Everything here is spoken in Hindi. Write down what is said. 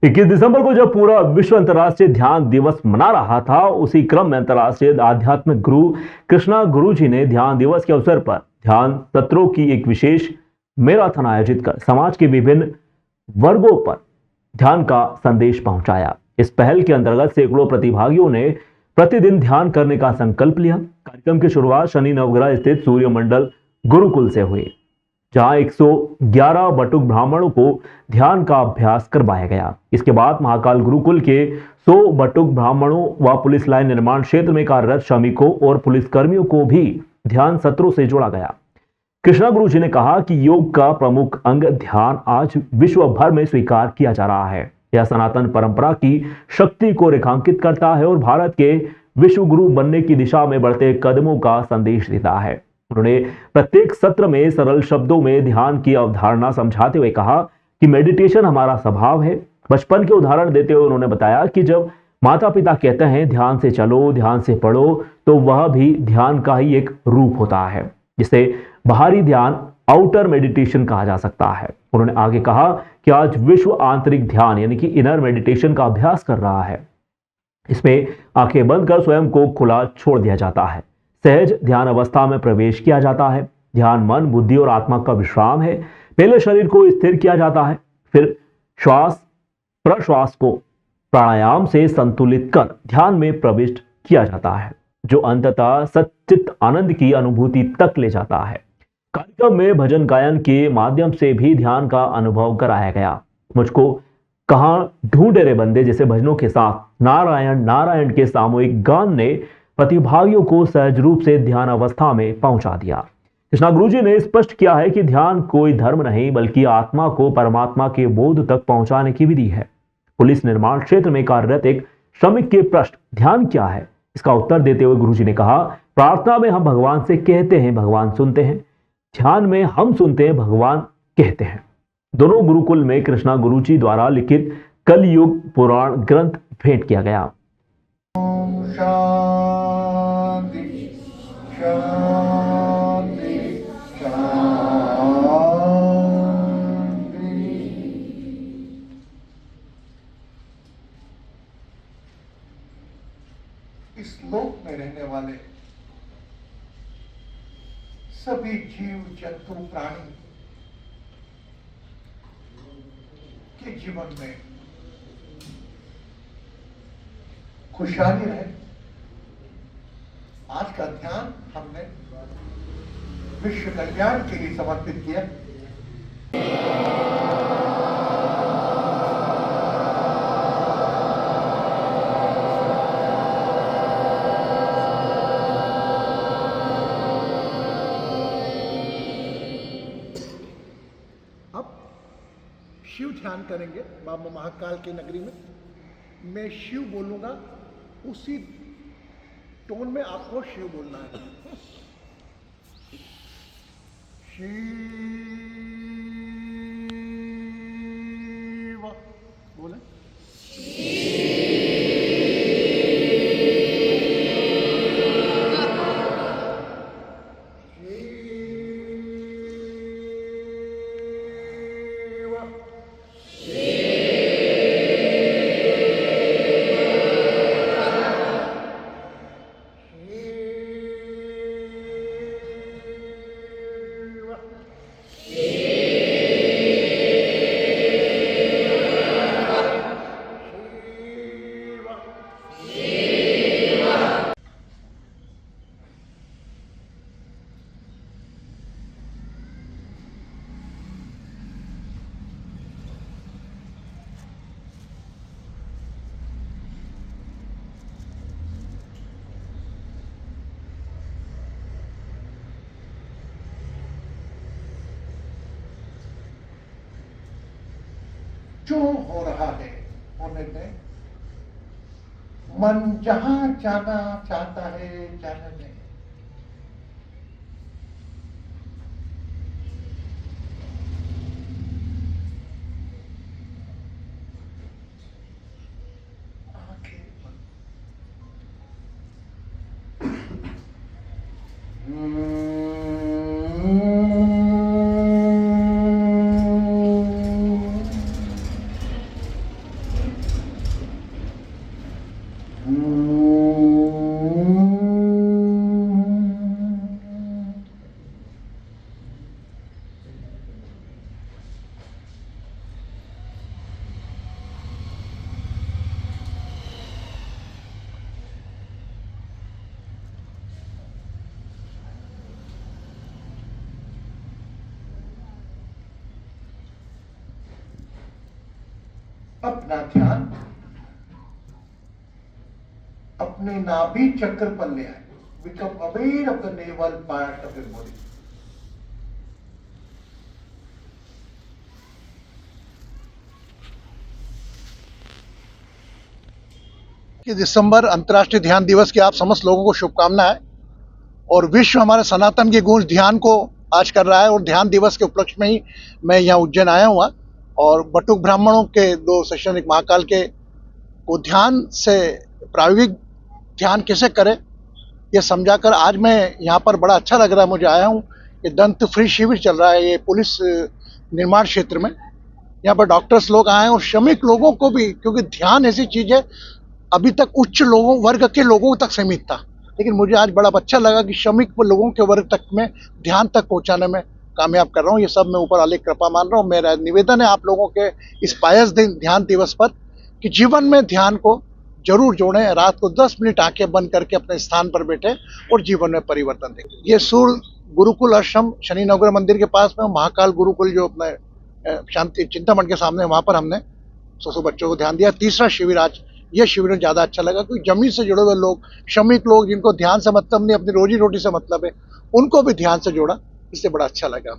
21 दिसंबर को जब पूरा विश्व अंतर्राष्ट्रीय ध्यान दिवस मना रहा था, उसी क्रम में अंतर्राष्ट्रीय आध्यात्मिक गुरु कृष्णा गुरु जी ने ध्यान दिवस के अवसर पर ध्यान सत्रों की एक विशेष मैराथन आयोजित कर समाज के विभिन्न वर्गों पर ध्यान का संदेश पहुंचाया। इस पहल के अंतर्गत सैकड़ों प्रतिभागियों ने प्रतिदिन ध्यान करने का संकल्प लिया। कार्यक्रम की शुरुआत शनि नवग्रह स्थित सूर्य मंडल गुरुकुल से हुई, जहां 111 बटुक ब्राह्मणों को ध्यान का अभ्यास करवाया गया। इसके बाद महाकाल गुरुकुल के 100 बटुक ब्राह्मणों व पुलिस लाइन निर्माण क्षेत्र में कार्यरत श्रमिकों और पुलिसकर्मियों को भी ध्यान सत्रों से जोड़ा गया। कृष्णा गुरु जी ने कहा कि योग का प्रमुख अंग ध्यान आज विश्व भर में स्वीकार किया जा रहा है। यह सनातन परंपरा की शक्ति को रेखांकित करता है और भारत के विश्व गुरु बनने की दिशा में बढ़ते कदमों का संदेश देता है। उन्होंने प्रत्येक सत्र में सरल शब्दों में ध्यान की अवधारणा समझाते हुए कहा कि मेडिटेशन हमारा स्वभाव है। बचपन के उदाहरण देते हुए उन्होंने बताया कि जब माता पिता कहते हैं ध्यान से चलो, ध्यान से पढ़ो, तो वह भी ध्यान का ही एक रूप होता है, जिसे बाहरी ध्यान आउटर मेडिटेशन कहा जा सकता है। उन्होंने आगे कहा कि आज विश्व आंतरिक ध्यान यानी कि इनर मेडिटेशन का अभ्यास कर रहा है। इसमें आंखें बंद कर स्वयं को खुला छोड़ दिया जाता है, सहज ध्यान अवस्था में प्रवेश किया जाता है। ध्यान मन, बुद्धि और आत्मा का विश्राम है। पहले शरीर को स्थिर किया जाता है, फिर श्वास प्रश्वास को प्राणायाम से संतुलित कर ध्यान में प्रविष्ट किया जाता है, जो अंततः सच्चित आनंद की अनुभूति तक ले जाता है। कार्यक्रम में भजन गायन के माध्यम से भी ध्यान का अनुभव कराया गया। मुझको कहां ढूंढे रे बंदे जैसे भजनों के साथ नारायण नारायण के सामूहिक गान ने प्रतिभागियों को सहज रूप से ध्यान अवस्था में पहुंचा दिया। कृष्णा गुरु जी ने स्पष्ट किया है कि ध्यान कोई धर्म नहीं, बल्कि आत्मा को परमात्मा के बोध तक पहुंचाने की विधि है। पुलिस निर्माण क्षेत्र में कार्यरत एक श्रमिक के प्रश्न ध्यान क्या है, इसका उत्तर देते हुए गुरु जी ने कहा, प्रार्थना में हम भगवान से कहते हैं, भगवान सुनते हैं। ध्यान में हम सुनते हैं, भगवान कहते हैं। दोनों गुरुकुल में कृष्णा गुरु जी द्वारा लिखित कलयुग पुराण ग्रंथ भेंट किया गया। शांति शांति शांति। इस लोक में रहने वाले सभी जीव जंतु प्राणी के जीवन में खुशहाली रहे। आज का ध्यान हमने विश्व कल्याण के लिए समर्पित किया। अब शिव ध्यान करेंगे बाबा महाकाल की नगरी में। मैं शिव बोलूंगा, उसी टोन में आपको शिव बोलना है। शिव बोले। जो हो रहा है होने दें। मन जहां जाना चाहता है जाने दें। अपना ध्यान अपने नाभि चक्र पर ले आए. Become aware of the navel part of your body. कि दिसंबर अंतर्राष्ट्रीय ध्यान दिवस की आप समस्त लोगों को शुभकामनाएं. और विश्व हमारे सनातन के गूंज ध्यान को आज कर रहा है और ध्यान दिवस के उपलक्ष्य में ही मैं यहाँ उज्जैन आया हुआ और बटुक ब्राह्मणों के 2 सेशन एक महाकाल के को ध्यान से प्रायोगिक ध्यान कैसे करें ये समझाकर आज मैं यहाँ पर बड़ा अच्छा लग रहा है मुझे. आया हूँ. ये दंत फ्री शिविर चल रहा है ये पुलिस निर्माण क्षेत्र में. यहाँ पर डॉक्टर्स लोग आए हैं और श्रमिक लोगों को भी, क्योंकि ध्यान ऐसी चीज है अभी तक उच्च लोगों वर्ग के लोगों तक सीमित था, लेकिन मुझे आज बड़ा अच्छा लगा कि श्रमिक लोगों के वर्ग तक में ध्यान तक पहुंचाने में कामयाब कर रहा हूँ. ये सब मैं ऊपर वाले की कृपा मान रहा हूँ. मेरा निवेदन है आप लोगों के इस पायस दिन ध्यान दिवस पर कि जीवन में ध्यान को जरूर जोड़ें. रात को 10 मिनट आंखें बंद करके अपने स्थान पर बैठे और जीवन में परिवर्तन देखें. ये सूर्य गुरुकुल आश्रम शनि नवग्रह मंदिर के पास में महाकाल गुरुकुल जो अपने शांति चिंतामण के सामने, वहां पर हमने 100 बच्चों को ध्यान दिया. तीसरा शिविर आज ये शिविर ज्यादा अच्छा लगा क्योंकि जमीन से जुड़े हुए लोग, श्रमिक लोग जिनको ध्यान से मतलब नहीं, अपनी रोजी रोटी से मतलब है, उनको भी ध्यान से जोड़ा. इससे बड़ा अच्छा लगा.